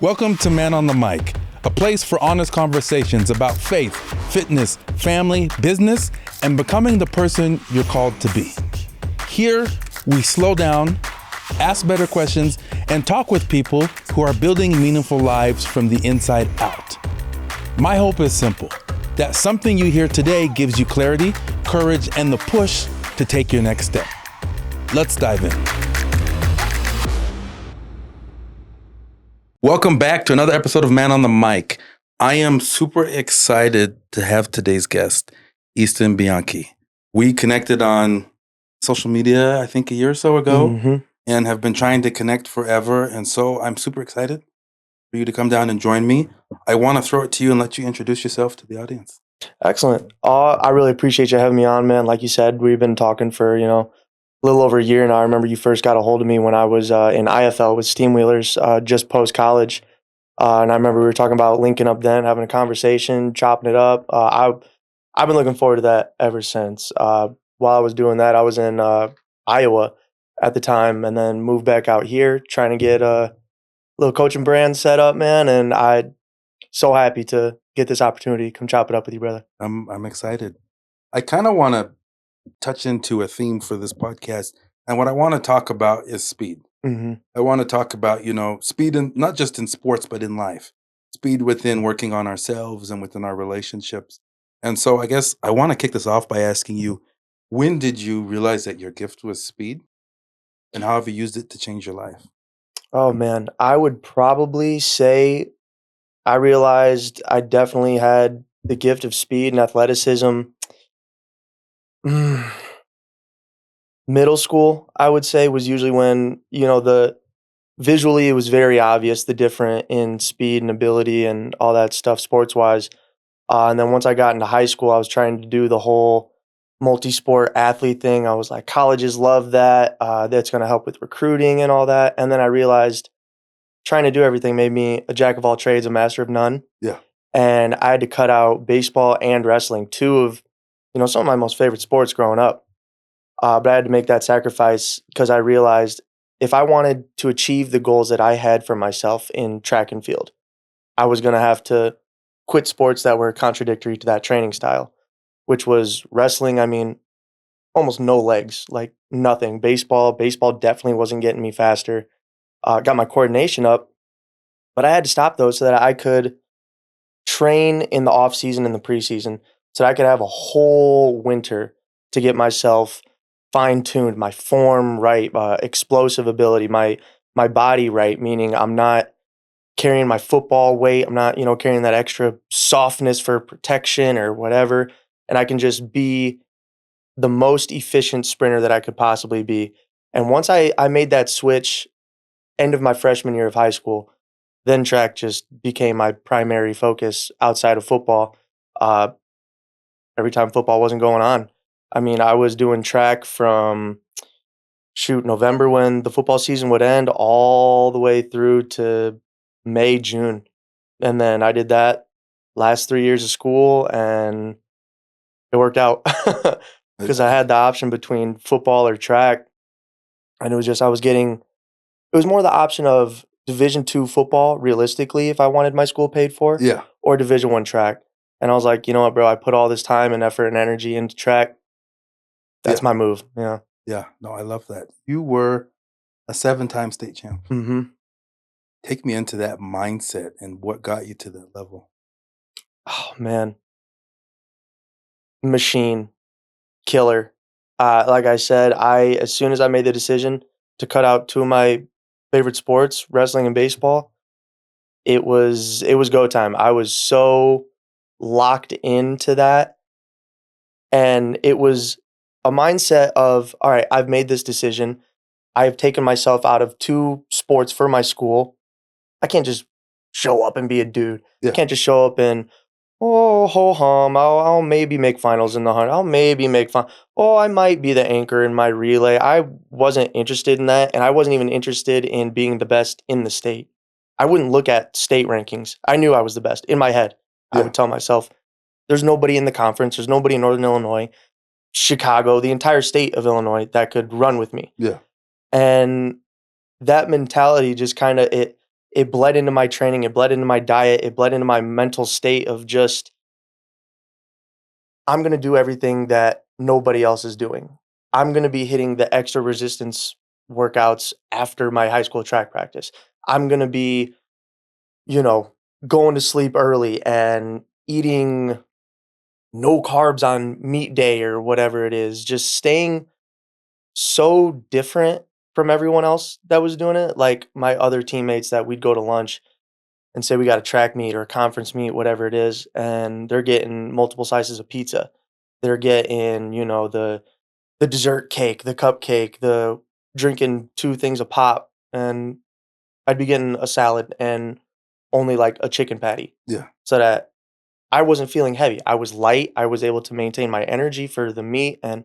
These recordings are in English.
Welcome to Man on the Mic, a place for honest conversations about faith, fitness, family, business, and becoming the person you're called to be. Here, we slow down, ask better questions, and talk with people who are building meaningful lives from the inside out. My hope is simple, that something you hear today gives you clarity, courage, and the push to take your next step. Let's dive in. Welcome back to another episode of Man on the Mic. I am super excited to have today's guest, Easton Bianchi. We connected on social media, I think a year or so ago, and have been trying to connect forever. And so I'm super excited for you to come down and join me. I want to throw it to you and let you introduce yourself to the audience. Excellent. I really appreciate you having me on, man. Like you said, we've been talking for, a little over a year now. I remember you first got a hold of me when I was in IFL with Steam Wheelers, just post-college. And I remember we were talking about linking up then, having a conversation, chopping it up. I've been looking forward to that ever since. While I was doing that, I was in Iowa at the time and then moved back out here trying to get a little coaching brand set up, man. And I'm so happy to get this opportunity. Come chop it up with you, brother. I'm excited. I kind of want to touch into a theme for this podcast. And what I want to talk about is speed. I want to talk about, speed in, not just in sports, but in life. Speed within working on ourselves and within our relationships. And so I guess I want to kick this off by asking you, when did you realize that your gift was speed? And how have you used it to change your life? Oh, man. I would probably say I realized I definitely had the gift of speed and athleticism. Middle school, I would say, was usually when, visually it was very obvious the difference in speed and ability and all that stuff sports-wise. And then once I got into high school, I was trying to do the whole multi-sport athlete thing. I was like, colleges love that. That's going to help with recruiting and all that. And then I realized trying to do everything made me a jack of all trades, a master of none. Yeah. And I had to cut out baseball and wrestling, two of, some of my most favorite sports growing up. But I had to make that sacrifice because I realized if I wanted to achieve the goals that I had for myself in track and field, I was going to have to quit sports that were contradictory to that training style, which was wrestling. I mean, almost no legs, like nothing. Baseball definitely wasn't getting me faster. Got my coordination up, but I had to stop those so that I could train in the off season and the preseason so that I could have a whole winter to get myself fine-tuned, my form right, explosive ability, my body right, meaning I'm not carrying my football weight, I'm not, carrying that extra softness for protection or whatever, and I can just be the most efficient sprinter that I could possibly be. And once I made that switch, end of my freshman year of high school, then track just became my primary focus outside of football. Every time football wasn't going on. I mean, I was doing track from, November when the football season would end all the way through to May, June. And then I did that last 3 years of school and it worked out because I had the option between football or track. And it was just, it was more the option of Division II football, realistically, if I wanted my school paid for, or Division I track. And I was like, you know what, bro, I put all this time and effort and energy into track. That's my move. Yeah. Yeah. No, I love that. You were a 7-time state champ. Take me into that mindset and what got you to that level. Oh, man. Machine. Killer. Like I said, as soon as I made the decision to cut out two of my favorite sports, wrestling and baseball, it was go time. I was so locked into that. And it was a mindset of, all right, I've made this decision. I've taken myself out of two sports for my school. I can't just show up and be a dude. I can't just show up and, oh, ho hum, I'll maybe make finals in the 100. I'll maybe make I might be the anchor in my relay. I wasn't interested in that, and I wasn't even interested in being the best in the state. I wouldn't look at state rankings. I knew I was the best. In my head, I would tell myself, there's nobody in the conference. There's nobody in Northern Illinois, Chicago, the entire state of Illinois that could run with me. Yeah. And that mentality just kind of, it bled into my training, it bled into my diet, it bled into my mental state of just, I'm gonna do everything that nobody else is doing. I'm gonna be hitting the extra resistance workouts after my high school track practice. I'm gonna be, you know, going to sleep early and eating no carbs on meat day or whatever it is, just staying so different from everyone else that was doing it. Like my other teammates that we'd go to lunch and say we got a track meet or a conference meet, whatever it is, and they're getting multiple slices of pizza. They're getting, the dessert cake, the cupcake, the drinking 2 things of pop, and I'd be getting a salad and only like a chicken patty. Yeah. So that I wasn't feeling heavy. I was light. I was able to maintain my energy for the meet. And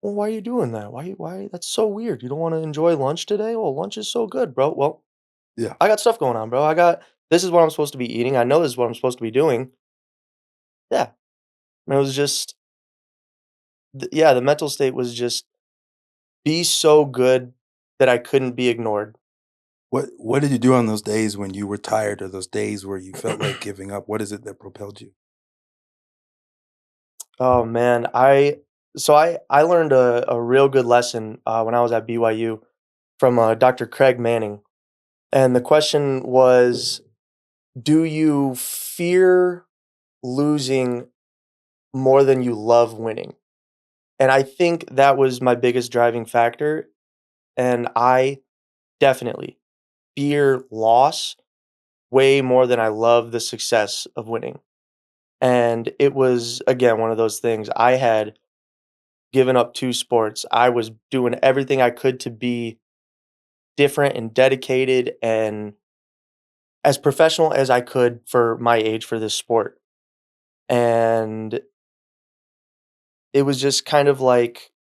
well, why are you doing that? Why? That's so weird. You don't want to enjoy lunch today? Well, lunch is so good, bro. Well, Yeah. I got stuff going on, bro. This is what I'm supposed to be eating. I know this is what I'm supposed to be doing. Yeah. And it was just, yeah, the mental state was just be so good that I couldn't be ignored. What did you do on those days when you were tired or those days where you felt like giving up? What is it that propelled you? Oh man, I learned a real good lesson when I was at BYU from Dr. Craig Manning, and the question was, do you fear losing more than you love winning? And I think that was my biggest driving factor, and I definitely fear loss way more than I love the success of winning. And it was again one of those things. I had given up 2 sports. I was doing everything I could to be different and dedicated and as professional as I could for my age for this sport. And it was just kind of like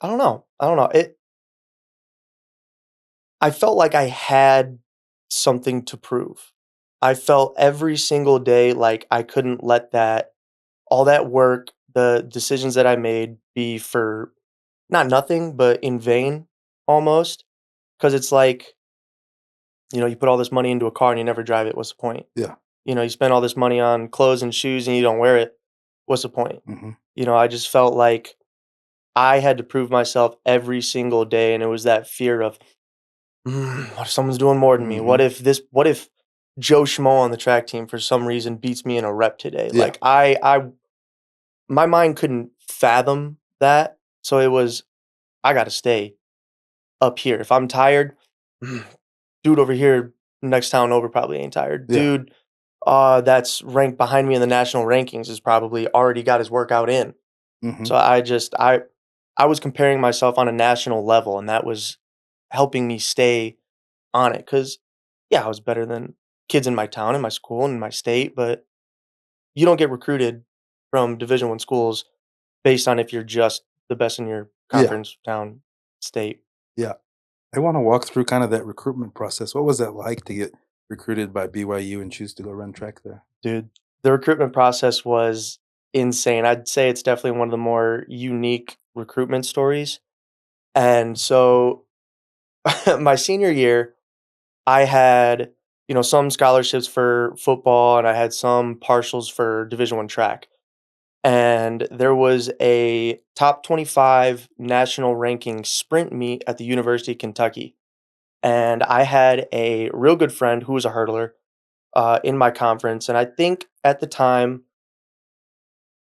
I don't know. I don't know. I felt like I had something to prove. I felt every single day like I couldn't let that all that work, the decisions that I made be for not nothing, but in vain almost. Because it's like, you put all this money into a car and you never drive it. What's the point? Yeah. You spend all this money on clothes and shoes and you don't wear it. What's the point? Mhm. I just felt like I had to prove myself every single day. And it was that fear of, what if someone's doing more than me? Mhm. What if Joe Schmo on the track team for some reason beats me in a rep today? Yeah. Like my mind couldn't fathom that. So it was, I got to stay up here. If I'm tired, dude over here next town over probably ain't tired. Yeah. Dude, that's ranked behind me in the national rankings is probably already got his workout in. Mhm. So I was comparing myself on a national level, and that was helping me stay on it. Cause yeah, I was better than kids in my town, in my school, and in my state, but you don't get recruited from Division I schools based on if you're just the best in your Yeah. conference, town, state. Yeah. I wanna walk through kind of that recruitment process. What was that like to get recruited by BYU and choose to go run track there? Dude, the recruitment process was insane. I'd say it's definitely one of the more unique recruitment stories. And so my senior year, I had, some scholarships for football and I had some partials for Division I track. And there was a top 25 national ranking sprint meet at the University of Kentucky. And I had a real good friend who was a hurdler in my conference. And I think at the time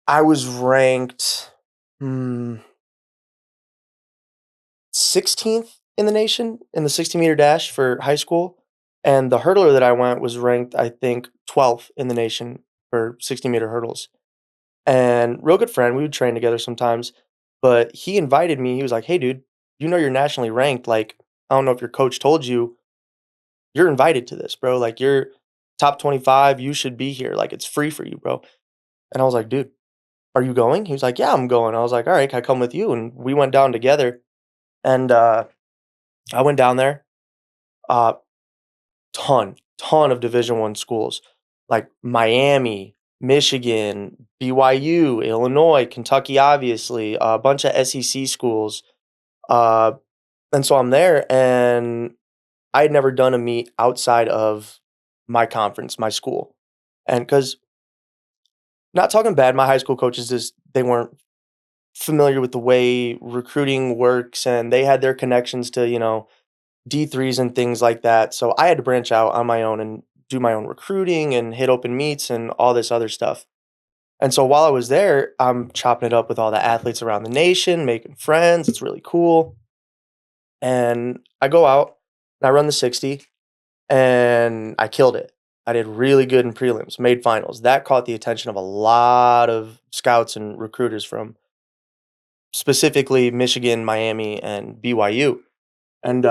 I was ranked 16th in the nation in the 60-meter dash for high school. And the hurdler that I went was ranked, I think, 12th in the nation for 60-meter hurdles. And real good friend, we would train together sometimes. But he invited me. He was like, "Hey, dude, you're nationally ranked. Like, I don't know if your coach told you, you're invited to this, bro. Like, you're top 25. You should be here. Like, it's free for you, bro." And I was like, "Dude, are you going?" He was like, "Yeah, I'm going." I was like, "All right, can I come with you?" And we went down together. And I went down there. Uh, ton of Division I schools like Miami, Michigan, BYU, Illinois, Kentucky, obviously, a bunch of SEC schools. Uh, and so I'm there, and I had never done a meet outside of my conference, my school. And because, not talking bad, my high school coaches just, they weren't familiar with the way recruiting works, and they had their connections to, D3s and things like that. So I had to branch out on my own and do my own recruiting and hit open meets and all this other stuff. And so while I was there, I'm chopping it up with all the athletes around the nation, making friends. It's really cool. And I go out and I run the 60 and I killed it. I did really good in prelims, made finals. That caught the attention of a lot of scouts and recruiters from specifically Michigan, Miami, and BYU. And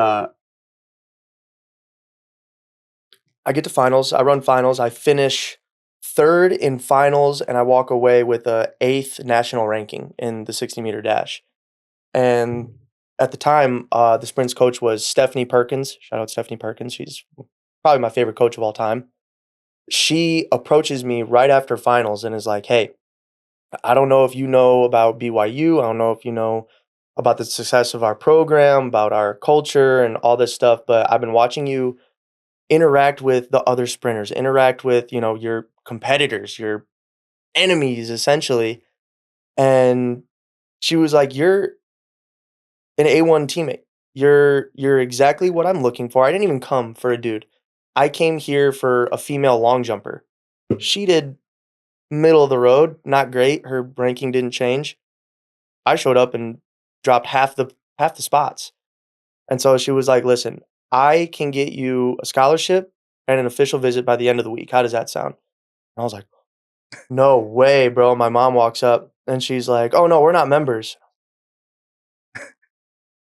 I get to finals. I run finals. I finish third in finals, and I walk away with a eighth national ranking in the 60-meter dash. And at the time, the sprints coach was Stephanie Perkins. Shout out Stephanie Perkins. She's probably my favorite coach of all time. She approaches me right after finals and is like, "Hey, I don't know if you know about BYU. I don't know if you know about the success of our program, about our culture, and all this stuff, but I've been watching you interact with the other sprinters, interact with, your competitors, your enemies, essentially." And she was like, "You're an A1 teammate. You're exactly what I'm looking for. I didn't even come for a dude. I came here for a female long jumper." She did middle of the road, not great. Her ranking didn't change. I showed up and dropped half the spots. And so she was like, "Listen, I can get you a scholarship and an official visit by the end of the week. How does that sound?" And I was like, "No way, bro." My mom walks up and she's like, "Oh no, we're not members."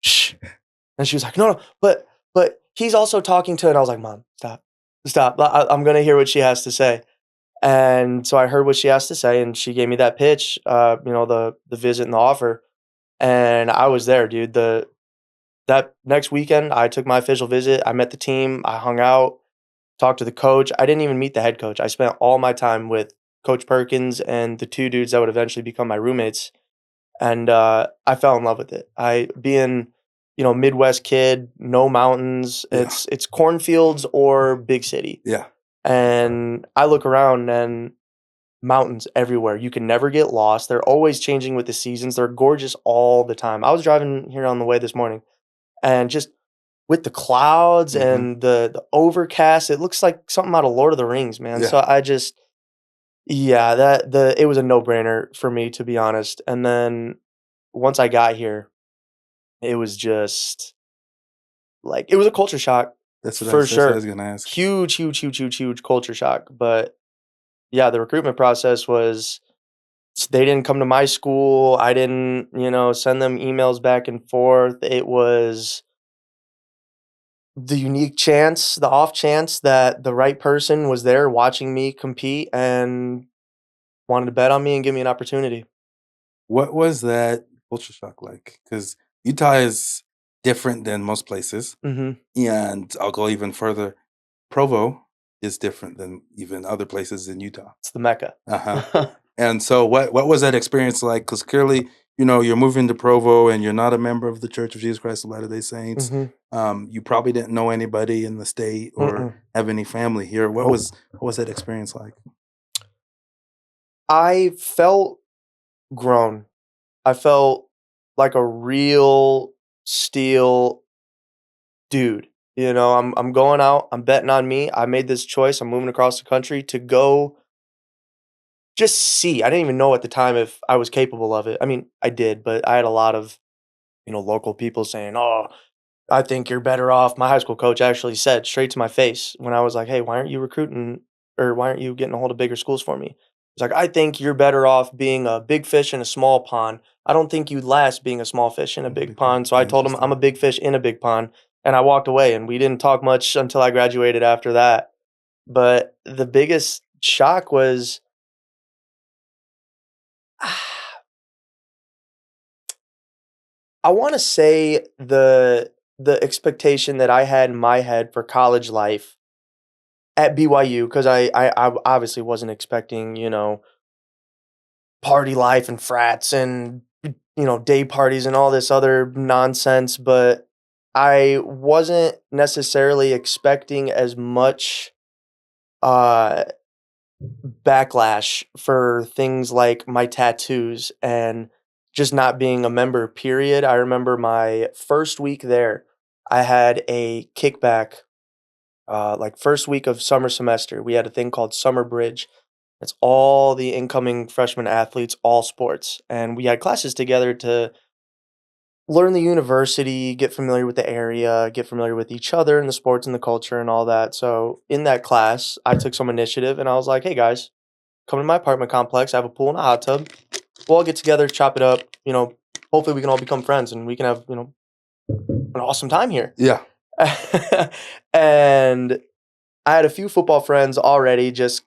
Shh. And she was like, "No, no, but he's also talking to," and I was like, "Mom, stop. Stop. I'm gonna hear what she has to say." And so I heard what she has to say, and she gave me that pitch, the visit and the offer. And I was there, dude. That next weekend, I took my official visit. I met the team. I hung out, talked to the coach. I didn't even meet the head coach. I spent all my time with Coach Perkins and the two dudes that would eventually become my roommates. And I fell in love with it. I being, Midwest kid, no mountains. Yeah. It's cornfields or big city. Yeah. And I look around and mountains everywhere. You can never get lost. They're always changing with the seasons. They're gorgeous all the time. I was driving here on the way this morning, and just with the clouds Mm-hmm. and the overcast, it looks like something out of Lord of the Rings, man. Yeah. So I just, yeah, it was a no-brainer for me, to be honest. And then once I got here, it was just like, it was a culture shock That's what I for was sure. gonna ask. Huge, huge, huge, huge, huge culture shock. But yeah, the recruitment process was, they didn't come to my school. I didn't, send them emails back and forth. It was the unique chance, the off chance that the right person was there watching me compete and wanted to bet on me and give me an opportunity. What was that culture shock like? Because Utah is different than most places, Mhm. and I'll go even further. Provo is different than even other places in Utah. It's the Mecca. Uh-huh. And so what was that experience like? Because clearly, you're moving to Provo and you're not a member of the Church of Jesus Christ of Latter-day Saints. Mhm. You probably didn't know anybody in the state or Mm-mm. have any family here. What Nope. was that experience like? I felt grown. I felt like a real steel dude. I'm going out, I'm betting on me. I made this choice. I'm moving across the country to go just see. I didn't even know at the time if I was capable of it. I mean, I did, but I had a lot of, local people saying, "Oh, I think you're better off." My high school coach actually said straight to my face when I was like, "Hey, why aren't you recruiting, or why aren't you getting a hold of bigger schools for me?" He's like, "I think you're better off being a big fish in a small pond. I don't think you'd last being a small fish in a big Big pond. pond." So I told him I'm a Interesting. big fish in a big pond, and I walked away, and we didn't talk much until I graduated after that. But the biggest shock was, I want to say, the expectation that I had in my head for college life at BYU, because I obviously wasn't expecting, party life and frats and day parties and all this other nonsense, but I wasn't necessarily expecting as much uh, backlash for things like my tattoos and just not being a member, period. I remember my first week there, I had a kickback. Like first week of summer semester, we had a thing called Summer Bridge. It's all the incoming freshman athletes, all sports. And we had classes together to learn the university, get familiar with the area, get familiar with each other and the sports and the culture and all that. So in that class, I took some initiative and I was like, hey guys, come to my apartment complex. I have a pool and a hot tub. We'll all get together, chop it up. Hopefully we can all become friends and we can have, an awesome time here. Yeah. And I had a few football friends already, just,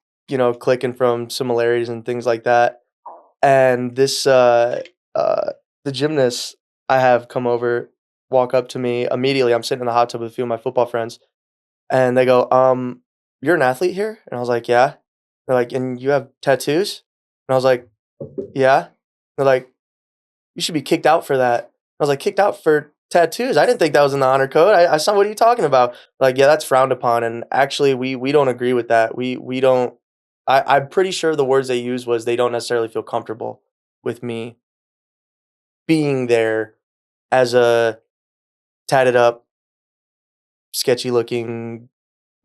clicking from similarities and things like that. And the gymnast I have come over, walk up to me immediately. I'm sitting in the hot tub with a few of my football friends, and they go, you're an athlete here? And I was like, yeah. They're like, and you have tattoos? And I was like, yeah. They're like, you should be kicked out for that. I was like, kicked out for tattoos? I didn't think that was in the honor code. I saw, what are you talking about? Like, yeah, that's frowned upon. And actually, we don't agree with that. We don't. I'm pretty sure the words they used was they don't necessarily feel comfortable with me being there as a tatted up, sketchy looking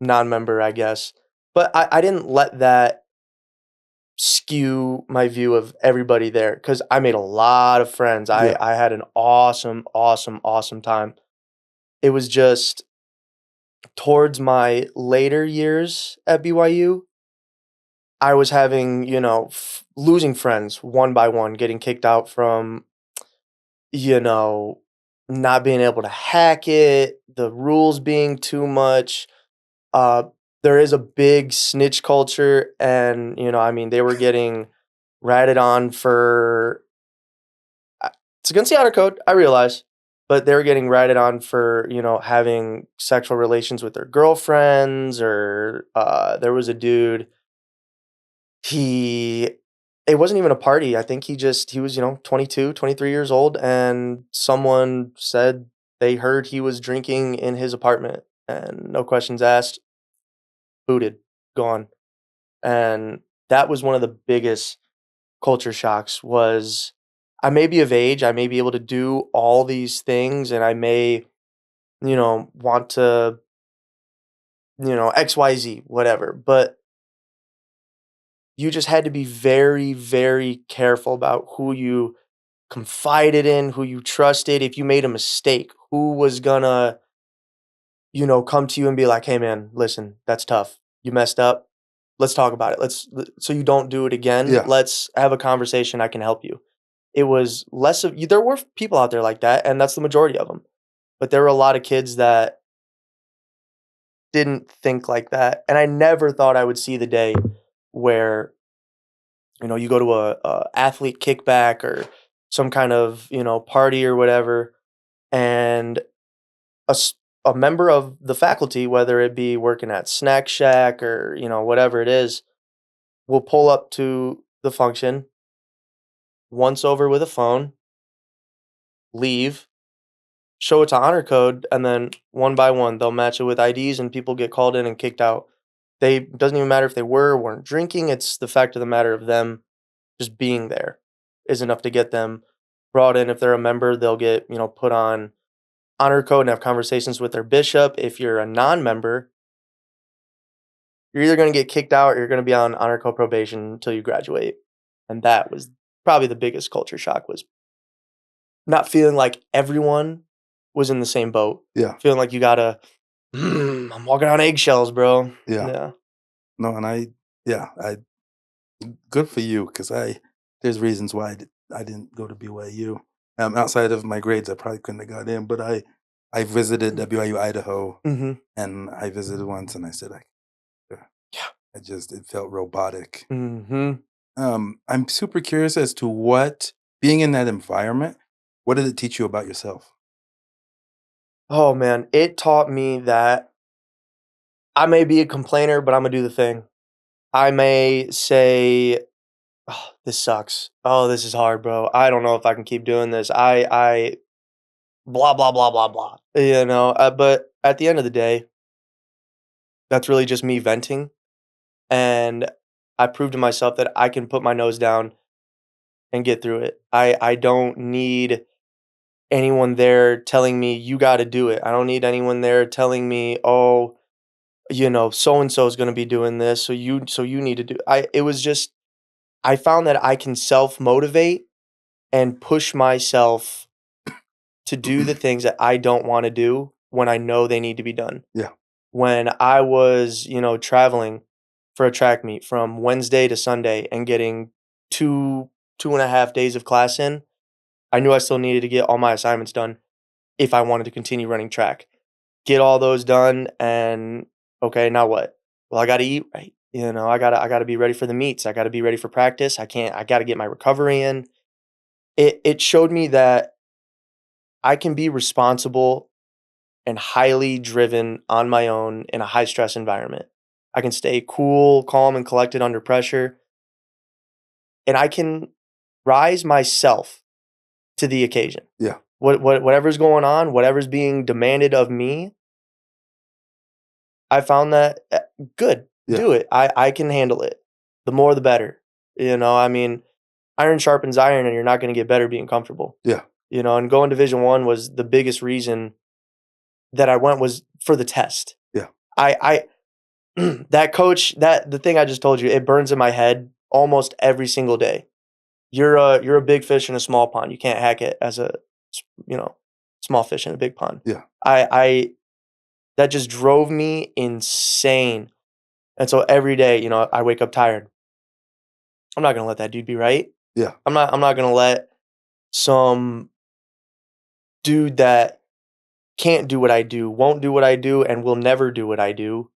non-member, I guess. But I didn't let that skew my view of everybody there because I made a lot of friends. Yeah. I had an awesome, awesome, awesome time. It was just towards my later years at BYU, I was having, losing friends one by one, getting kicked out from, you know, not being able to hack it, the rules being too much. Uh, there is a big snitch culture, and they were getting ratted on for. It's against the honor code, I realize, but they were getting ratted on for having sexual relations with their girlfriends, or there was a dude. He It wasn't even a party. I think he was 22, 23 years old, and someone said they heard he was drinking in his apartment, and no questions asked, booted, gone. And that was one of the biggest culture shocks. Was I may be of age, I may be able to do all these things, and I may, want to, XYZ, whatever, but you just had to be very, very careful about who you confided in, who you trusted. If you made a mistake, who was gonna, come to you and be like, "Hey, man, listen, that's tough. You messed up. Let's talk about it. So you don't do it again. Yeah. Let's have a conversation. I can help you." It was less of there were people out there like that, and that's the majority of them. But there were a lot of kids that didn't think like that, and I never thought I would see the day where you go to a athlete kickback or some kind of party or whatever, and a, s- a member of the faculty, whether it be working at Snack Shack or whatever it is, will pull up to the function once over with a phone, leave, show it to honor code, and then one by one they'll match it with IDs, and people get called in and kicked out. They Doesn't even matter if they were or weren't drinking. It's the fact of the matter of them just being there is enough to get them brought in. If they're a member, they'll get, put on honor code and have conversations with their bishop. If you're a non-member, you're either going to get kicked out or you're going to be on honor code probation until you graduate. And that was probably the biggest culture shock, was not feeling like everyone was in the same boat. Yeah. Feeling like you gotta, I'm walking on eggshells, bro. Yeah. Yeah. No, and I good for you, because there's reasons why I didn't go to BYU. Outside of my grades, I probably couldn't have got in, but I visited BYU Idaho, Mm-hmm. and I visited once, and I said yeah, Yeah. it felt robotic. Mm-hmm. I'm super curious as to what, being in that environment, what did it teach you about yourself? Oh man, it taught me that I may be a complainer, but I'm gonna do the thing. I may say oh, this sucks. Oh, this is hard, bro. I don't know if I can keep doing this. I blah blah blah blah blah. But at the end of the day, that's really just me venting, and I proved to myself that I can put my nose down and get through it. I don't need anyone there telling me you got to do it. I don't need anyone there telling me, "Oh, so and so is going to be doing this, so you need to do." I found that I can self-motivate and push myself to do the things that I don't want to do when I know they need to be done. Yeah. When I was, traveling for a track meet from Wednesday to Sunday and getting 2.5 days of class in, I knew I still needed to get all my assignments done if I wanted to continue running track. Get all those done, and okay, now what? Well, I got to eat right. I got to be ready for the meets. I got to be ready for practice. I got to get my recovery in. It showed me that I can be responsible and highly driven on my own in a high stress environment. I can stay cool, calm, and collected under pressure, and I can rise myself to the occasion. Yeah. Whatever's going on, whatever's being demanded of me, I found that good. Yeah. Do it. I can handle it. The more, the better. I mean, iron sharpens iron, and you're not going to get better being comfortable. Yeah. And going Division I was the biggest reason that I went was for the test. Yeah. I that coach, the thing I just told you, it burns in my head almost every single day. You're a big fish in a small pond. You can't hack it as a small fish in a big pond. Yeah. I that just drove me insane. And so every day, I wake up tired. I'm not gonna let that dude be right. Yeah. I'm not gonna let some dude that can't do what I do, won't do what I do, and will never do what I do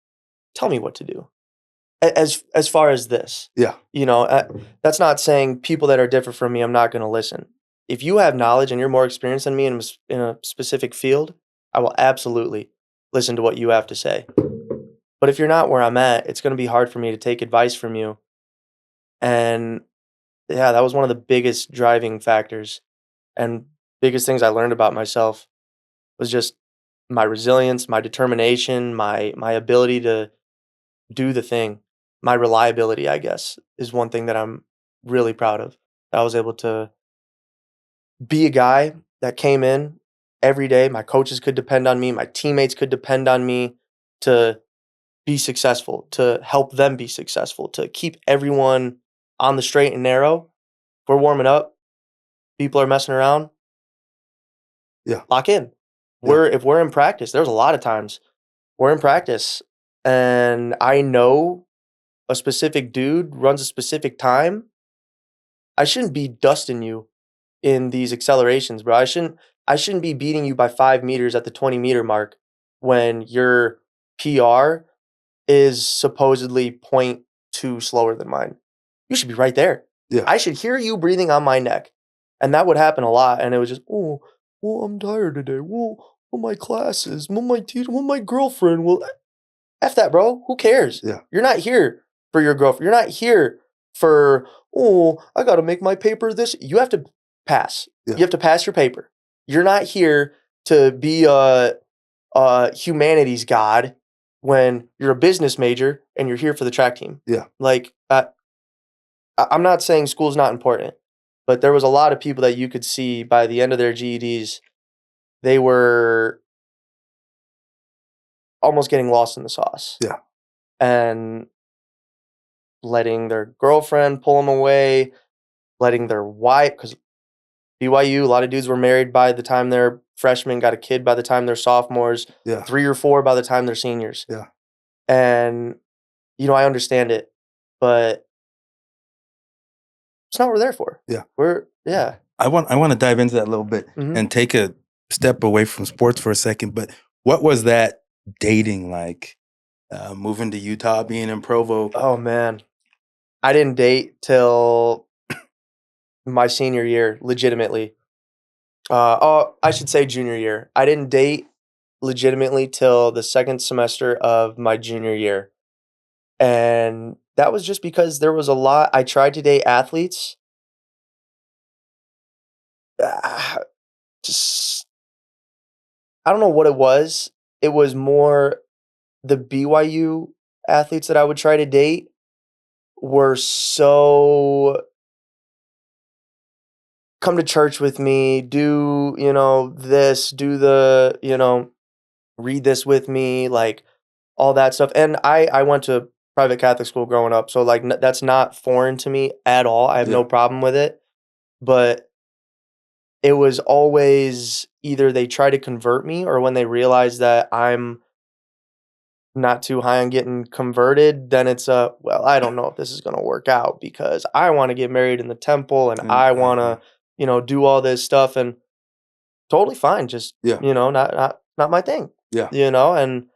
tell me what to do. As far as this, Yeah. that's not saying people that are different from me, I'm not going to listen. If you have knowledge and you're more experienced than me in a specific field, I will absolutely listen to what you have to say. But if you're not where I'm at, it's going to be hard for me to take advice from you. And yeah, that was one of the biggest driving factors and biggest things I learned about myself was just my resilience, my determination, my ability to do the thing. My reliability, I guess, is one thing that I'm really proud of. I was able to be a guy that came in every day. My coaches could depend on me. My teammates could depend on me to be successful, to help them be successful, to keep everyone on the straight and narrow. We're warming up. People are messing around. Yeah. Lock in. Yeah. If we're in practice, there's a lot of times we're in practice and I know a specific dude runs a specific time, I shouldn't be dusting you in these accelerations, bro. I shouldn't be beating you by 5 meters at the 20-meter mark when your PR is supposedly 0.2 slower than mine. You should be right there. Yeah. I should hear you breathing on my neck. And that would happen a lot. And it was just, oh, well, I'm tired today. Well, my classes, well, my teacher, well, my girlfriend. Well, F that, bro. Who cares? Yeah. You're not here for your girlfriend. You're not here for, oh, I got to make my paper this. You have to pass. Yeah. You have to pass your paper. You're not here to be a humanities god when you're a business major and you're here for the track team. Yeah. Like, I'm not saying school's not important, but there was a lot of people that you could see by the end of their GEDs, they were almost getting lost in the sauce. Yeah. And letting their girlfriend pull them away, letting their wife, because BYU, a lot of dudes were married by the time they're freshmen, got a kid by the time they're sophomores, Yeah. 3 or 4 by the time they're seniors. Yeah. And, I understand it, but it's not what we're there for. Yeah. I want to dive into that a little bit and take a step away from sports for a second. But what was that dating like? Moving to Utah, being in Provo. Oh man, I didn't date till my senior year, legitimately. I should say junior year. I didn't date legitimately till the second semester of my junior year, and that was just because there was a lot I tried to date athletes. Ah, just I don't know what it was. It was more the BYU athletes that I would try to date were so come to church with me, do, this, do the, read this with me, like all that stuff. And I went to private Catholic school growing up, so like that's not foreign to me at all. I have no Yeah. problem with it. But it was always either they try to convert me or when they realize that I'm not too high on getting converted, then it's well, I don't know if this is going to work out because I want to get married in the temple and And I I want to, do all this stuff and totally fine, just, yeah. not my thing, Yeah. and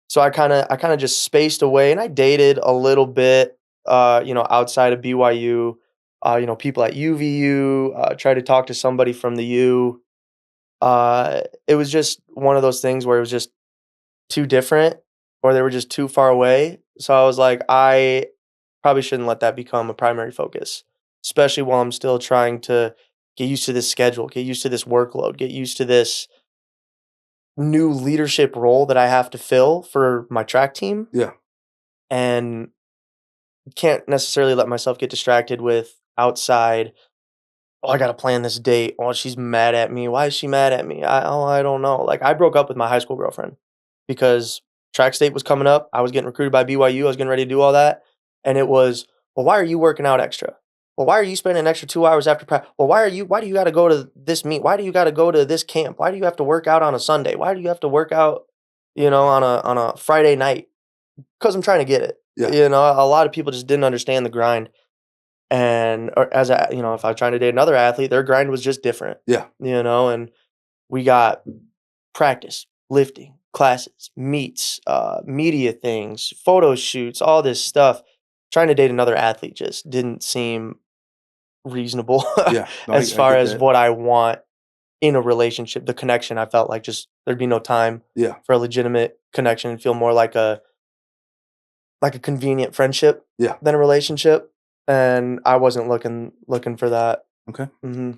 so I kind of just spaced away and I dated a little bit, outside of BYU, people at UVU, tried to talk to somebody from the U. It was just one of those things where it was just too different or they were just too far away. So I was like, I probably shouldn't let that become a primary focus, especially while I'm still trying to get used to this schedule, get used to this workload, get used to this new leadership role that I have to fill for my track team. Yeah. And can't necessarily let myself get distracted with outside. Oh, I gotta plan this date. Oh, she's mad at me. Why is she mad at me? I don't know. Like I broke up with my high school girlfriend because track state was coming up. I was getting recruited by BYU. I was getting ready to do all that, and it was, well, why are you working out extra? Well, why are you spending an extra 2 hours after practice? Well, why do you got to go to this meet? Why do you got to go to this camp? Why do you have to work out on a Sunday? Why do you have to work out, on a Friday night? Because I'm trying to get it. Yeah. A lot of people just didn't understand the grind. And or as a if I was trying to date another athlete, their grind was just different. Yeah. And we got practice, lifting, classes, meets, media things, photo shoots, all this stuff. Trying to date another athlete just didn't seem reasonable Yeah. No, as I far get as that. what I want in a relationship. The connection, I felt like just there'd be no time Yeah. for a legitimate connection and feel more like a convenient friendship Yeah. than a relationship. And I wasn't looking for that. Okay. Hmm.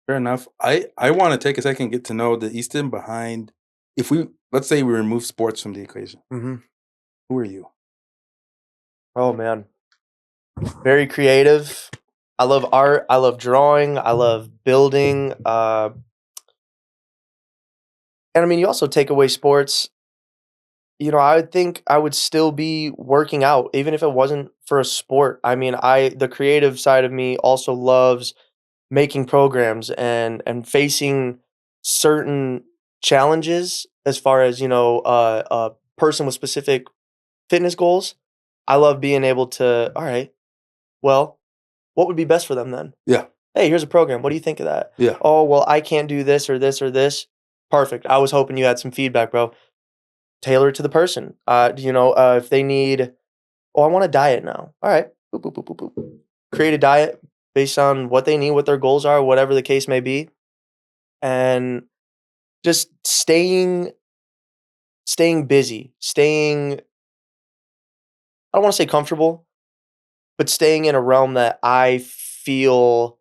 Fair enough. I want to take a second and get to know the Easton behind. If let's say we remove sports from the equation, Hmm. who are you? Oh man, very creative. I love art. I love drawing. I love building. And I mean, you also take away sports. I would think I would still be working out even if it wasn't for a sport. I mean, the creative side of me also loves making programs and facing certain challenges as far as a person with specific fitness goals. I love being able to, all right, well, what would be best for them then? Yeah. Hey, here's a program, what do you think of that? Yeah. Oh, well, I can't do this or this or this. Perfect, I was hoping you had some feedback, bro. Tailor it to the person. If they need, oh, I want a diet now. All right, boop, boop, boop, boop, boop. Create a diet based on what they need, what their goals are, whatever the case may be, and just staying busy, I don't want to say comfortable, but staying in a realm that I feel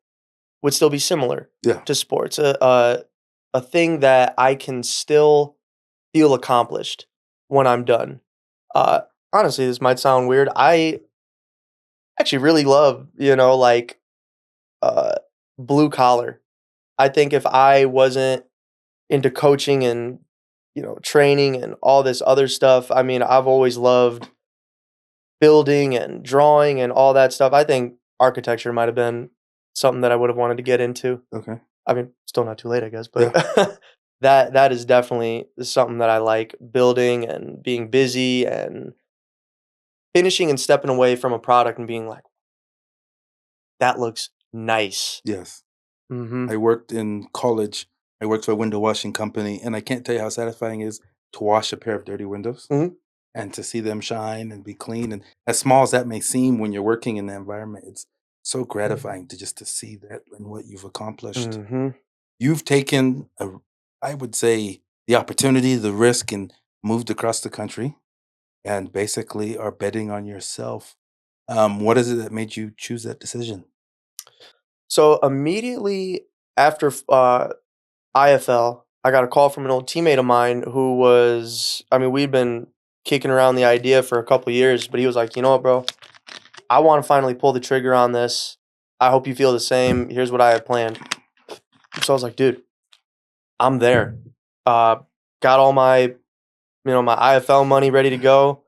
would still be similar Yeah. to sports, a thing that I can still feel accomplished when I'm done. Uh, Honestly, this might sound weird. I actually really love, uh, blue collar. I think if I wasn't into coaching and training and all this other stuff, I mean, I've always loved building and drawing and all that stuff. I think architecture might have been something that I would have wanted to get into. Okay. I mean, still not too late, I guess, but that is definitely something that I like, building and being busy and finishing and stepping away from a product and being like, that looks nice. Yes. Mhm. I worked in college. I worked for a window washing company, and I can't tell you how satisfying it is to wash a pair of dirty windows Mhm. and to see them shine and be clean. And as small as that may seem when you're working in the environment, it's so gratifying to see that and what you've accomplished. Mhm. You've taken I would say, the opportunity, the risk, and moved across the country, and basically are betting on yourself. What is it that made you choose that decision? So immediately after IFL, I got a call from an old teammate of mine who was, I mean, we'd been kicking around the idea for a couple years, but he was like, you know what, bro? I want to finally pull the trigger on this. I hope you feel the same. Here's what I have planned. So I was like, dude, I'm there. Got all my, my IFL money ready to go.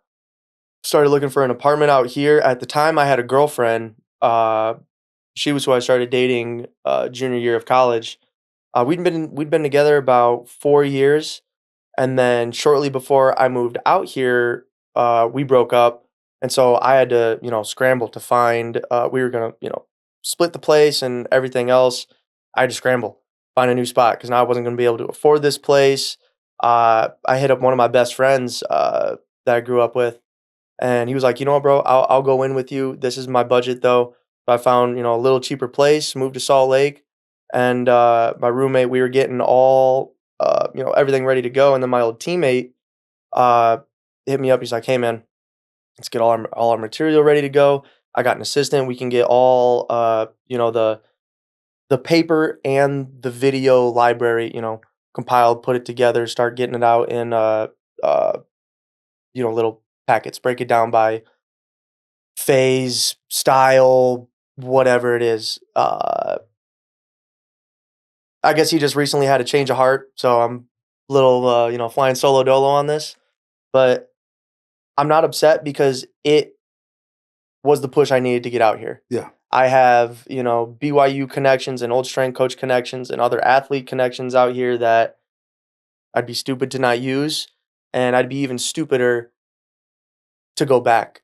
Started looking for an apartment out here. At the time, I had a girlfriend. She was who I started dating junior year of college. We'd been together about 4 years, and then shortly before I moved out here, we broke up, and so I had to scramble to find. We were gonna split the place and everything else. I had to scramble, find a new spot because now I wasn't gonna be able to afford this place. I hit up one of my best friends that I grew up with, and he was like, you know what, bro, I'll go in with you. This is my budget though. So I found a little cheaper place, moved to Salt Lake, and my roommate, we were getting all everything ready to go, and then my old teammate uh, hit me up. He's like, hey man, let's get all our material ready to go. I got an assistant. We can get all the paper and the video library, compiled, put it together, start getting it out in uh, little packets, break it down by phase, style, whatever it is. I guess he just recently had a change of heart, so I'm a little, flying solo dolo on this. But I'm not upset because it was the push I needed to get out here. Yeah. I have, BYU connections and old strength coach connections and other athlete connections out here that I'd be stupid to not use, and I'd be even stupider to go back.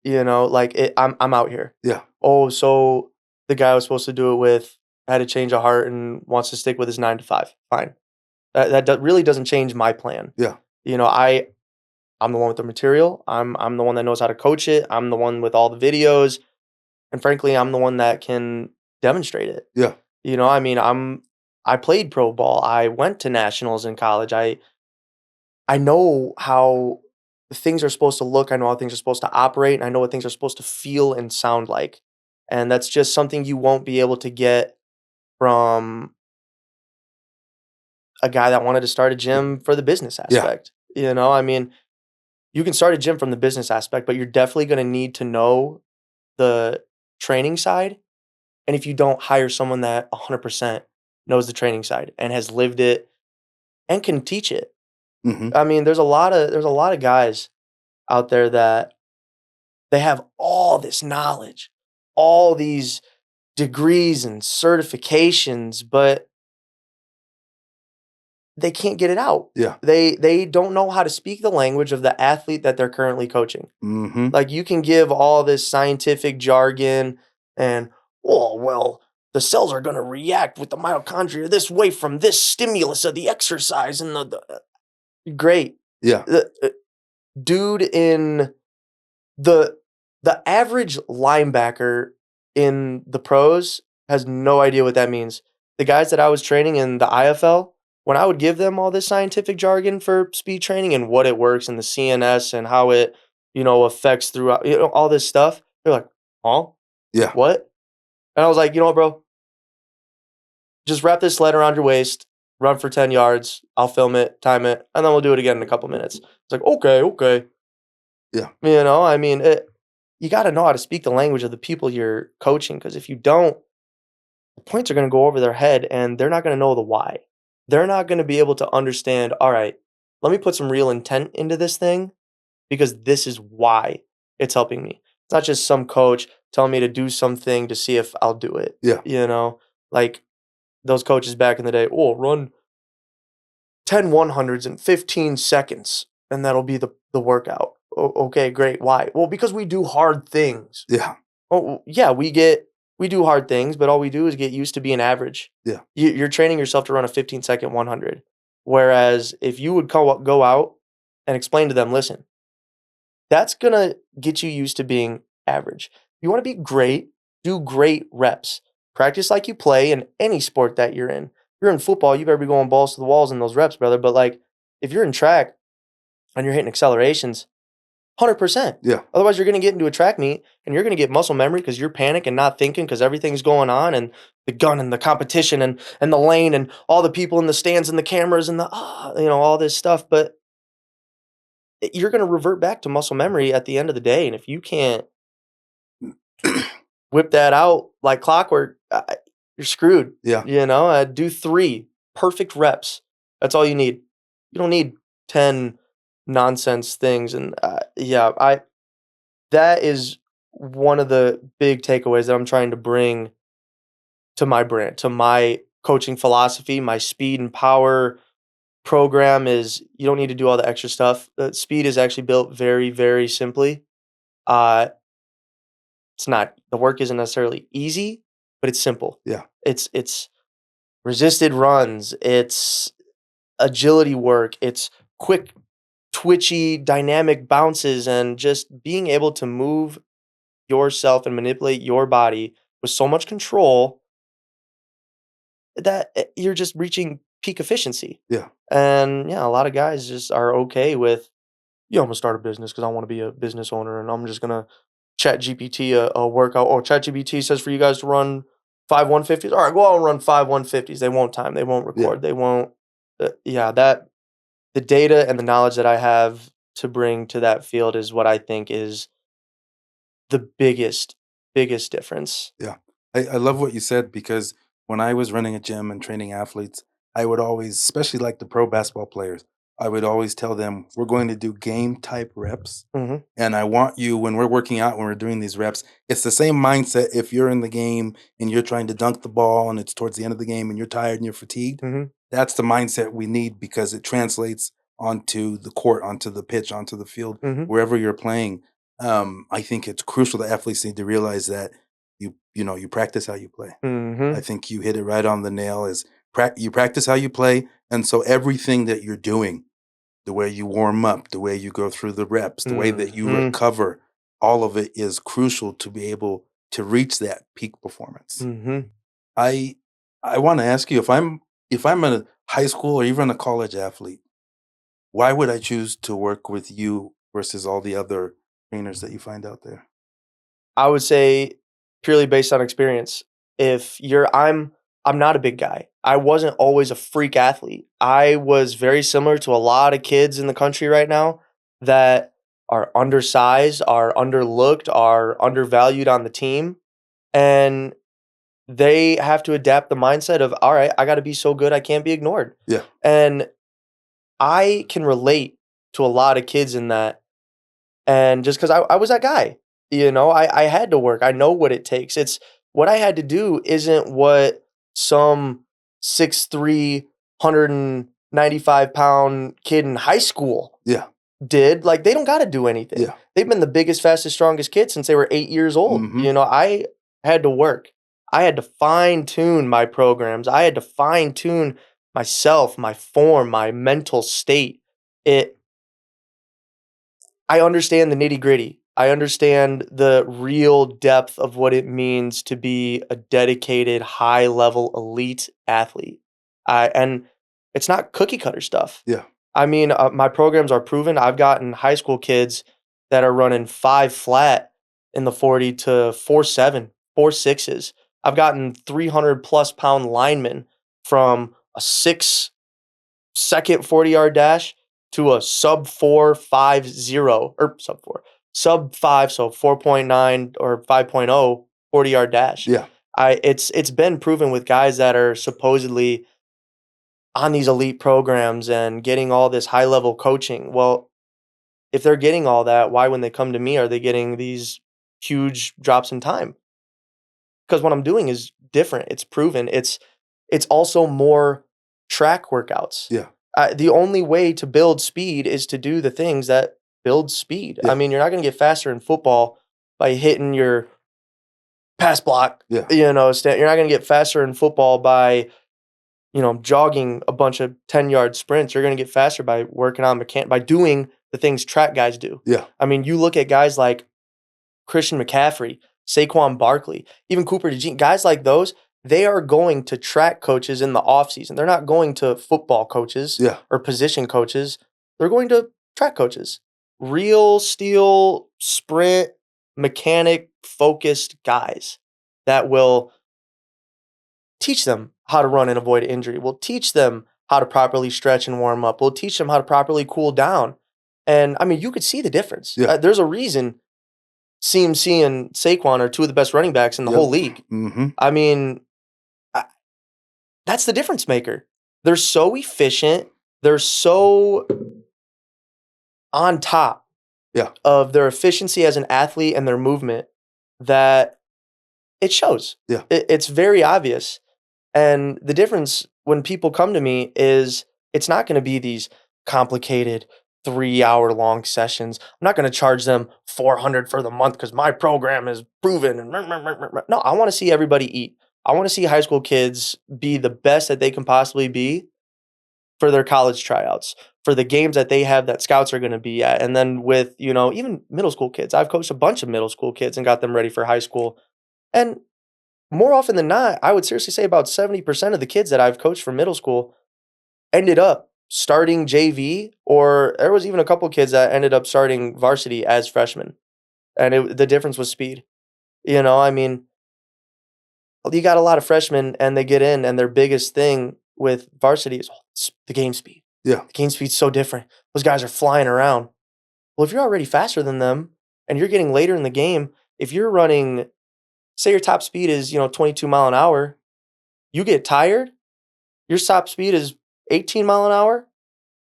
I'm out here. Yeah. Oh, so the guy I was supposed to do it with had a change of heart and wants to stick with his 9 to 5. Fine. That really doesn't change my plan. Yeah. I'm the one with the material. I'm the one that knows how to coach it. I'm the one with all the videos, and frankly, I'm the one that can demonstrate it. Yeah. I played pro ball. I went to nationals in college. I know how things are supposed to look. I know how things are supposed to operate. And I know what things are supposed to feel and sound like. And that's just something you won't be able to get from a guy that wanted to start a gym for the business aspect. You can start a gym from the business aspect, but you're definitely going to need to know the training side. And if you don't, hire someone that 100% knows the training side and has lived it and can teach it. Mm-hmm. I mean, there's a lot of guys out there that they have all this knowledge, all these degrees and certifications, but they can't get it out. Yeah. They don't know how to speak the language of the athlete that they're currently coaching. Mm-hmm. Like, you can give all this scientific jargon and, oh, well, the cells are going to react with the mitochondria this way from this stimulus of the exercise and great. Yeah. Dude, in the average linebacker in the pros has no idea what that means. The guys that I was training in the IFL, when I would give them all this scientific jargon for speed training and what it works and the CNS and how it, affects throughout, all this stuff, they're like, huh? Yeah. What? And I was like, you know what, bro? Just wrap this sled around your waist, run for 10 yards. I'll film it, time it, and then we'll do it again in a couple minutes. It's like, okay. Yeah. You got to know how to speak the language of the people you're coaching, because if you don't, the points are going to go over their head and they're not going to know the why. They're not going to be able to understand, all right, let me put some real intent into this thing because this is why it's helping me. It's not just some coach telling me to do something to see if I'll do it. Yeah. Like those coaches back in the day, run 10 100s in 15 seconds and that'll be the workout. Okay, great. Why? Well, because we do hard things. Yeah. Oh, yeah, we do hard things, but all we do is get used to being average. Yeah. You're training yourself to run a 15-second 100. Whereas if you would go out and explain to them, listen, that's going to get you used to being average. You want to be great, do great reps. Practice like you play in any sport that you're in. If you're in football, you better be going balls to the walls in those reps, brother. But like if you're in track and you're hitting accelerations, 100%. Yeah. Otherwise, you're going to get into a track meet and you're going to get muscle memory because you're panicking, not thinking because everything's going on and the gun and the competition and the lane and all the people in the stands and the cameras and the, all this stuff. But you're going to revert back to muscle memory at the end of the day. And if you can't whip that out like clockwork, you're screwed. Yeah. Do 3 perfect reps. That's all you need. You don't need 10 nonsense things. And that is one of the big takeaways that I'm trying to bring to my brand, to my coaching philosophy, my speed and power program is you don't need to do all the extra stuff. The speed is actually built very, very simply. It's not, the work isn't necessarily easy, but it's simple. Yeah. It's resisted runs, it's agility work, it's quick, twitchy, dynamic bounces, and just being able to move yourself and manipulate your body with so much control that you're just reaching peak efficiency. Yeah. And a lot of guys just are okay with, I'm gonna start a business because I want to be a business owner, and I'm just gonna chat GPT a workout. Oh, chat GPT says for you guys to run 5 150s. All right, go out and run 5 150s. They won't time. They won't record. They won't. That the data and the knowledge that I have to bring to that field is what I think is the biggest difference. Yeah. I love what you said, because when I was running a gym and training athletes, I would always, especially like the pro basketball players, I would always tell them, we're going to do game type reps. Mhm. And I want you, when we're working out, when we're doing these reps, it's the same mindset. If you're in the game and you're trying to dunk the ball and it's towards the end of the game and you're tired and you're fatigued, Mhm. that's the mindset we need, because it translates onto the court, onto the pitch, onto the field, Mhm. wherever you're playing. I think it's crucial that athletes need to realize that you practice how you play. I Mhm. think you hit it right on the nail. Is you practice how you play, and so everything that you're doing, the way you warm up, the way you go through the reps, the way that you Mhm. recover, all of it is crucial to be able to reach that peak performance. Mhm. I I want to ask you, if I'm a high school or even a college athlete, why would I choose to work with you versus all the other trainers that you find out there? I would say purely based on experience. If you're I'm not a big guy. I wasn't always a freak athlete. I was very similar to a lot of kids in the country right now that are undersized, are underlooked, are undervalued on the team, and they have to adapt the mindset of, all right, I got to be so good I can't be ignored. Yeah. And I can relate to a lot of kids in that. And just because I was that guy, I had to work. I know what it takes. It's what I had to do isn't what some 6'3", 195-pound kid in high school Yeah. did. Like, they don't got to do anything. Yeah. They've been the biggest, fastest, strongest kid since they were 8 years old. Mhm. I had to work. I had to fine tune my programs. I had to fine tune myself, my form, my mental state. I understand the nitty-gritty. I understand the real depth of what it means to be a dedicated, high-level elite athlete. And it's not cookie cutter stuff. Yeah. I mean, my programs are proven. I've gotten high school kids that are running 5 flat in the 40 to 4.7, 4.6s. I've gotten 300+ pound linemen from a 6-second 40-yard dash to a sub 4.50 or sub 5, so 4.9 or 5.0 40-yard dash. Yeah. It's been proven with guys that are supposedly on these elite programs and getting all this high level coaching. Well, if they're getting all that, why when they come to me are they getting these huge drops in time? Because what I'm doing is different. It's proven. It's also more track workouts. Yeah. The only way to build speed is to do the things that build speed. Yeah. I mean, you're not going to get faster in football by hitting your pass block. Yeah. You're not going to get faster in football by jogging a bunch of 10-yard sprints. You're going to get faster by working on by doing the things track guys do. Yeah. I mean, you look at guys like Christian McCaffrey, Saquon Barkley, even Cooper DeJean, guys like those, they are going to track coaches in the offseason. They're not going to football coaches Yeah. or position coaches. They're going to track coaches. real steel, sprint, mechanic focused guys that will teach them how to run and avoid injury. We'll teach them how to properly stretch and warm up. We'll teach them how to properly cool down. And I mean, you could see the difference. Yeah. There's a reason CMC and Saquon are two of the best running backs in the whole league. Mm-hmm. I mean, that's the difference maker. They're so efficient. They're so on top of their efficiency as an athlete and their movement that it shows. Yeah. It's very obvious. And the difference when people come to me is it's not going to be these complicated 3-hour-long sessions. I'm not going to charge them $400 for the month because my program is proven. And no, I want to see everybody eat. I want to see high school kids be the best that they can possibly be for their college tryouts, for the games that they have that scouts are going to be at. And then with, even middle school kids. I've coached a bunch of middle school kids and got them ready for high school. And more often than not, I would seriously say about 70% of the kids that I've coached from middle school ended up starting JV, or there was even a couple kids that ended up starting varsity as freshmen. And the difference was speed. I mean, you got a lot of freshmen and they get in and their biggest thing with varsity is the game speed. Yeah. The game speed's so different. Those guys are flying around. Well, if you're already faster than them and you're getting later in the game, if you're running, say your top speed is, 22 mile an hour, you get tired, your top speed is 18 mile an hour,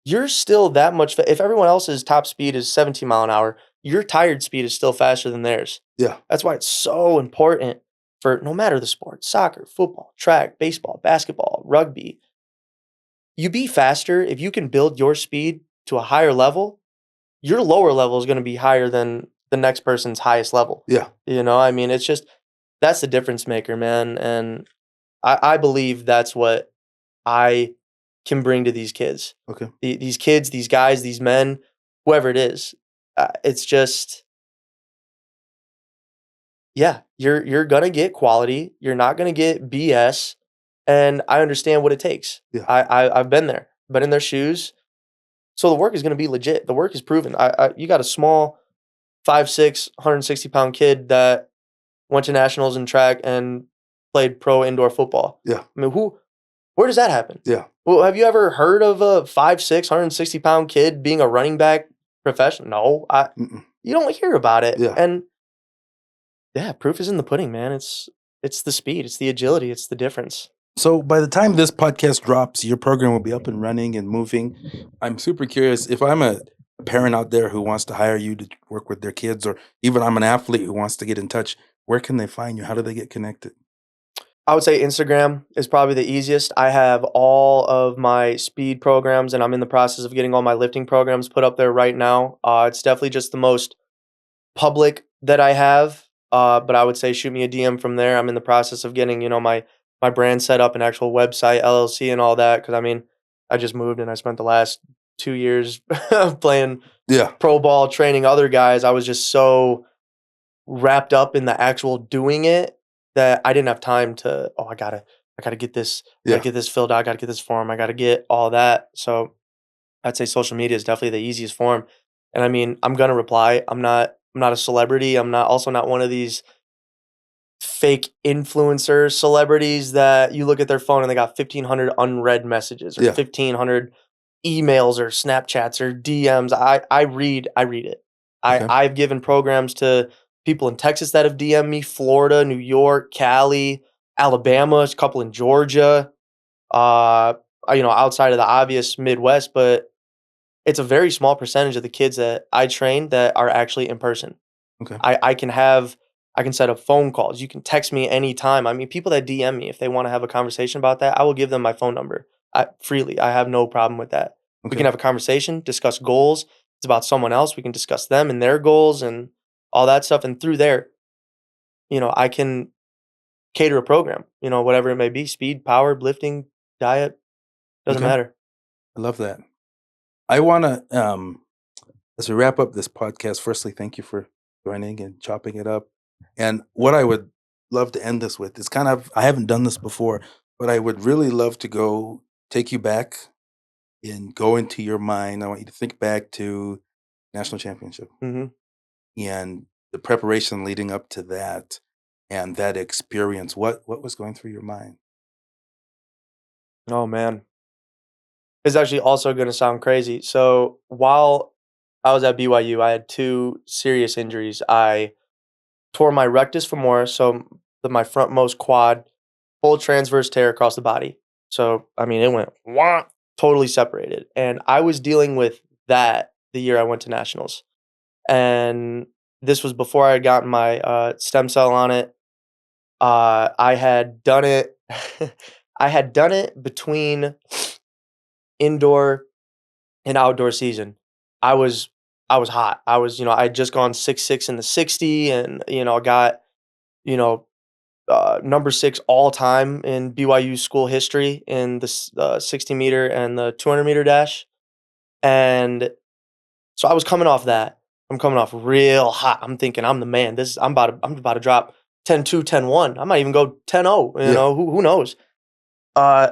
you're still that much. If everyone else's top speed is 17 mile an hour, your tired speed is still faster than theirs. Yeah. That's why it's so important for no matter the sport, soccer, football, track, baseball, basketball, rugby. You be faster if you can build your speed to a higher level, your lower level is going to be higher than the next person's highest level. Yeah. I mean, it's just, that's the difference maker, man. And I believe that's what I can bring to these kids. Okay. These kids, these guys, these men, whoever it is. It's just, yeah, you're going to get quality. You're not going to get BS. And I understand what it takes. Yeah. I've been there, been in their shoes. So the work is going to be legit. The work is proven. You got a small 5'6", 160-pound kid that went to nationals in track and played pro indoor football. Yeah. I mean, where does that happen? Yeah. Well, have you ever heard of a 5'6", 160-pound kid being a running back professional? No. You don't hear about it. Yeah. And yeah, proof is in the pudding, man. It's the speed, it's the agility, it's the difference. So by the time this podcast drops, your program will be up and running and moving. I'm super curious if I'm a parent out there who wants to hire you to work with their kids, or even I'm an athlete who wants to get in touch, where can they find you? How do they get connected? I would say Instagram is probably the easiest. I have all of my speed programs and I'm in the process of getting all my lifting programs put up there right now. It's definitely just the most public that I have. But I would say shoot me a DM from there. I'm in the process of getting, my brand set up, an actual website, LLC and all that. Cause I mean, I just moved and I spent the last 2 years playing pro ball, training other guys. I was just so wrapped up in the actual doing it that I didn't have time to, I gotta get this, gotta get this filled out, I gotta get this form, I gotta get all that. So I'd say social media is definitely the easiest form. And I mean, I'm gonna reply. I'm not a celebrity. I'm also not one of these fake influencer celebrities that you look at their phone and they got 1,500 unread messages or 1,500 emails or Snapchats or DMs. I read it. I've given programs to people in Texas that have DM'd me, Florida, New York, Cali, Alabama, a couple in Georgia, outside of the obvious Midwest, but it's a very small percentage of the kids that I train that are actually in person. Okay. I can set up phone calls. You can text me anytime. I mean, people that DM me, if they want to have a conversation about that, I will give them my phone number freely. I have no problem with that. Okay. We can have a conversation, discuss goals. It's about someone else. We can discuss them and their goals and all that stuff. And through there, I can cater a program, whatever it may be, speed, power, lifting, diet, doesn't matter. I love that. I want to, as we wrap up this podcast, firstly, thank you for joining and chopping it up. And what I would love to end this with is I haven't done this before, but I would really love to take you back and go into your mind. I want you to think back to national championship. Mm-hmm. And the preparation leading up to that and that experience, what was going through your mind? Oh, man. It's actually also going to sound crazy. So while I was at BYU, I had 2 serious injuries. I tore my rectus femoris, so my frontmost quad, full transverse tear across the body. So, I mean, it went wah, totally separated. And I was dealing with that the year I went to nationals. And this was before I had gotten my stem cell on it. I had done it. I had done it between indoor and outdoor season. I was I was hot. I was, I had just gone 6'6" in the 60, and got you know number 6 all time in BYU school history in the 60-meter and the 200-meter dash. And so I was coming off that. I'm coming off real hot. I'm thinking I'm the man. I'm about to drop 10-2, 10-1. I might even go 10-0. Yeah. Who knows? Uh,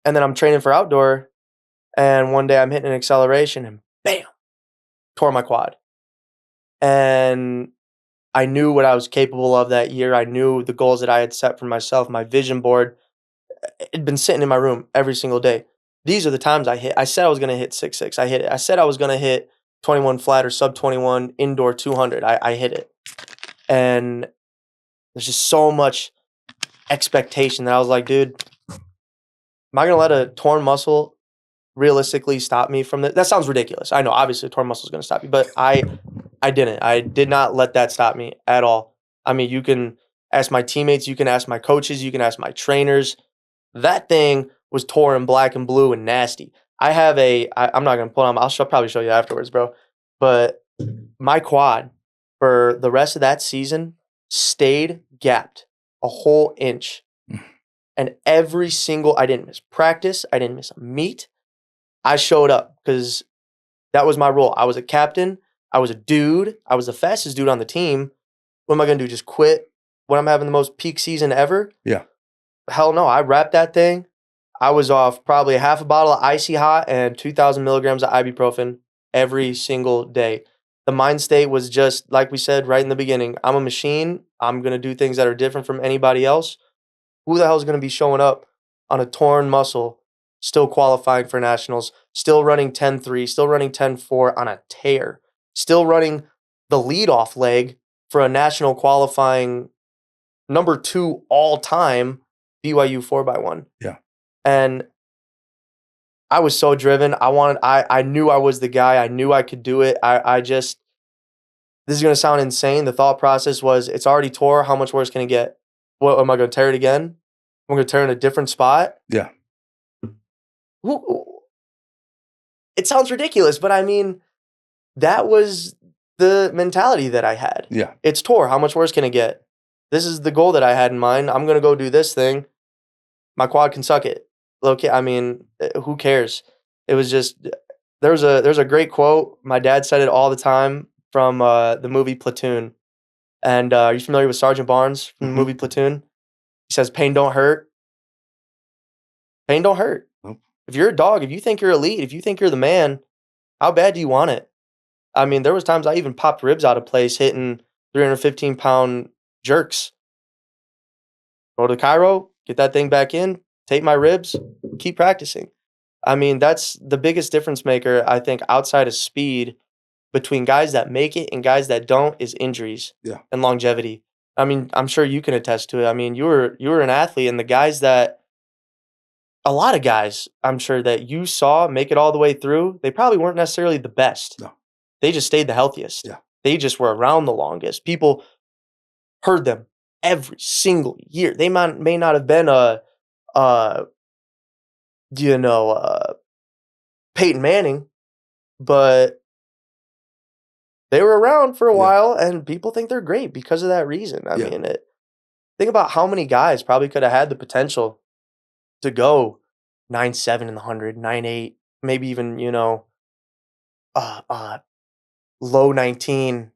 and then I'm training for outdoor, and one day I'm hitting an acceleration, and bam, tore my quad. And I knew what I was capable of that year. I knew the goals that I had set for myself. My vision board had been sitting in my room every single day. These are the times I hit. I said I was going to hit 6'6". I hit it. I said I was going to hit 21 flat or sub 21 indoor 200. I hit it. And there's just so much expectation that I was like, dude, am I going to let a torn muscle realistically stop me from this? That sounds ridiculous. I know, obviously, a torn muscle is going to stop you, but I didn't. I did not let that stop me at all. I mean, you can ask my teammates, you can ask my coaches, you can ask my trainers. That thing was torn black and blue and nasty. I'm not going to pull it on, I'll probably show you afterwards, bro. But my quad for the rest of that season stayed gapped a whole inch. And I didn't miss practice. I didn't miss a meet. I showed up because that was my role. I was a captain. I was a dude. I was the fastest dude on the team. What am I going to do? Just quit when I'm having the most peak season ever? Yeah. Hell no. I wrapped that thing. I was off probably a half a bottle of Icy Hot and 2,000 milligrams of ibuprofen every single day. The mind state was just, like we said right in the beginning, I'm a machine. I'm going to do things that are different from anybody else. Who the hell is going to be showing up on a torn muscle, still qualifying for nationals, still running 10-3, still running 10-4 on a tear, still running the leadoff leg for a national qualifying number 2 all time BYU 4x1. Yeah. And I was so driven. I knew I was the guy. I knew I could do it. This is going to sound insane. The thought process was, it's already tore. How much worse can it get? What, am I going to tear it again? I'm going to tear in a different spot? Yeah. It sounds ridiculous, but I mean, that was the mentality that I had. Yeah. It's tore. How much worse can it get? This is the goal that I had in mind. I'm going to go do this thing. My quad can suck it. Okay, I mean, who cares? It was just, there's a great quote. My dad said it all the time from the movie Platoon. And are you familiar with Sergeant Barnes from the movie Platoon? He says, pain don't hurt. Pain don't hurt. Nope. If you're a dog, if you think you're elite, if you think you're the man, how bad do you want it? I mean, there was times I even popped ribs out of place hitting 315-pound jerks. Go to Cairo, get that thing back in, take my ribs, keep practicing. I mean, that's the biggest difference maker, I think, outside of speed between guys that make it and guys that don't is injuries and longevity. I mean, I'm sure you can attest to it. I mean, you were an athlete, and a lot of guys, I'm sure that you saw make it all the way through, they probably weren't necessarily the best. No. They just stayed the healthiest. Yeah. They just were around the longest. People heard them every single year. They may not have been Peyton Manning, but they were around for a while, and people think they're great because of that reason. I mean, think about how many guys probably could have had the potential to go 9.7 in the 100, 9.8, maybe even, low 19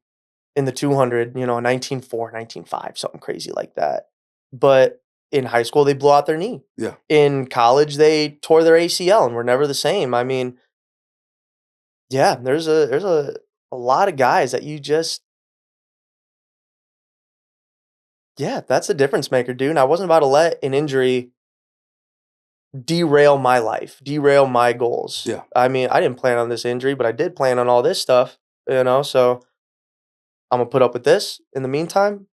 in the 200, 19.4, 19.5, something crazy like that. But in high school, they blew out their knee. Yeah. In college, they tore their ACL and were never the same. I mean, Yeah, there's a lot of guys that you just yeah, that's a difference maker, dude. And I wasn't about to let an injury derail my life, derail my goals. Yeah. I mean, I didn't plan on this injury, but I did plan on all this stuff, so I'm gonna put up with this. In the meantime,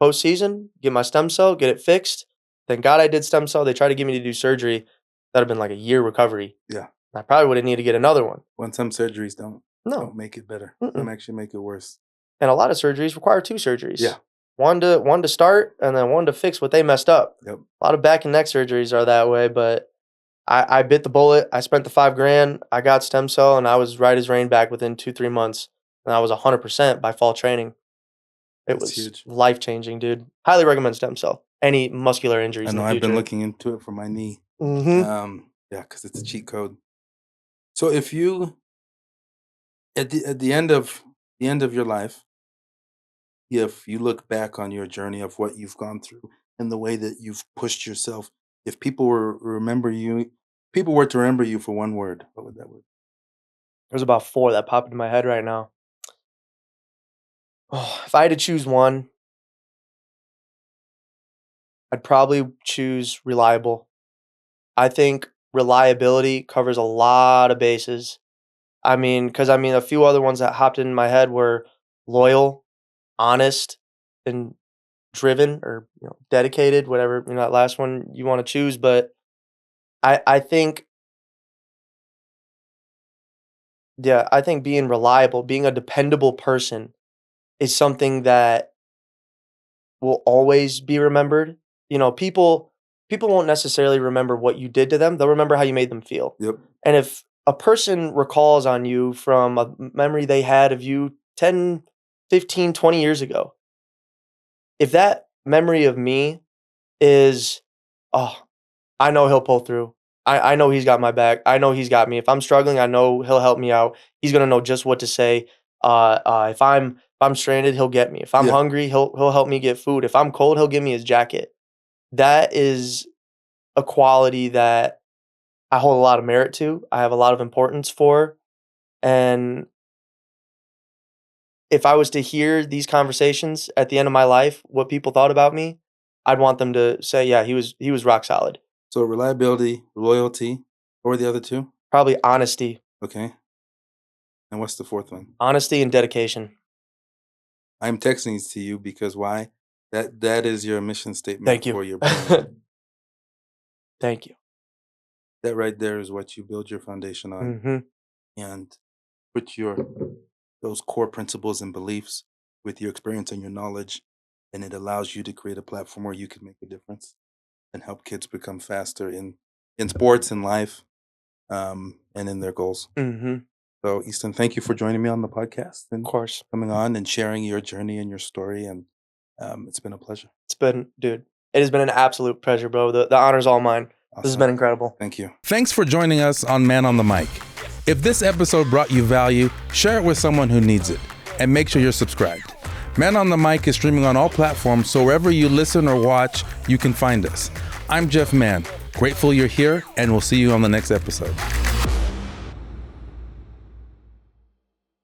postseason, get my stem cell, get it fixed. Thank God I did stem cell. They tried to get me to do surgery. That'd have been like a year recovery. Yeah. I probably would have needed to get another one. When some surgeries don't No. make it better. Mm-mm. Some actually make it worse. And a lot of surgeries require 2 surgeries. Yeah. One to start and then one to fix what they messed up. Yep. A lot of back and neck surgeries are that way, but I bit the bullet. I spent the $5,000. I got stem cell and I was right as rain back within 2-3 months. And I was 100% by fall training. It That's was huge. life-changing, dude. Highly recommend stem cell. Any muscular injuries I in know the I've future. been looking into it for my knee. Mm-hmm. Yeah, because it's a cheat code. So if you at the end of your life, if you look back on your journey of what you've gone through and the way that you've pushed yourself, if people were to remember you for one word, what would that word? There's about 4 that pop into my head right now. Oh, if I had to choose one, I'd probably choose reliable. I think reliability covers a lot of bases. Because a few other ones that hopped in my head were loyal, honest, and driven or dedicated, whatever that last one you want to choose. But I think I think being reliable, being a dependable person, is something that will always be remembered. People won't necessarily remember what you did to them. They'll remember how you made them feel. Yep. And if a person recalls on you from a memory they had of you 10, 15, 20 years ago, if that memory of me is, oh, I know he'll pull through. I know he's got my back. I know he's got me. If I'm struggling, I know he'll help me out. He's gonna know just what to say. If I'm stranded, he'll get me. If I'm hungry, he'll help me get food. If I'm cold, he'll give me his jacket. That is a quality that I hold a lot of merit to. I have a lot of importance for. And if I was to hear these conversations at the end of my life, what people thought about me, I'd want them to say, yeah, he was rock solid. So reliability, loyalty, what were the other 2? Probably honesty. Okay. And what's the 4th one? Honesty and dedication. I'm texting these to you because why? That is your mission statement. Thank you. For your brand. Thank you. That right there is what you build your foundation on. Mm-hmm. And put those core principles and beliefs with your experience and your knowledge, and it allows you to create a platform where you can make a difference and help kids become faster in sports and life, and in their goals. Mm-hmm. So Easton, thank you for joining me on the podcast and Of course. coming on and sharing your journey and your story. And it's been a pleasure. It has been an absolute pleasure, bro. The honor's all mine. Awesome. This has been incredible. Thank you. Thanks for joining us on Man on the Mic. If this episode brought you value, share it with someone who needs it, and make sure you're subscribed. Man on the Mic is streaming on all platforms, so wherever you listen or watch, you can find us. I'm Jeff Mann. Grateful you're here, and we'll see you on the next episode.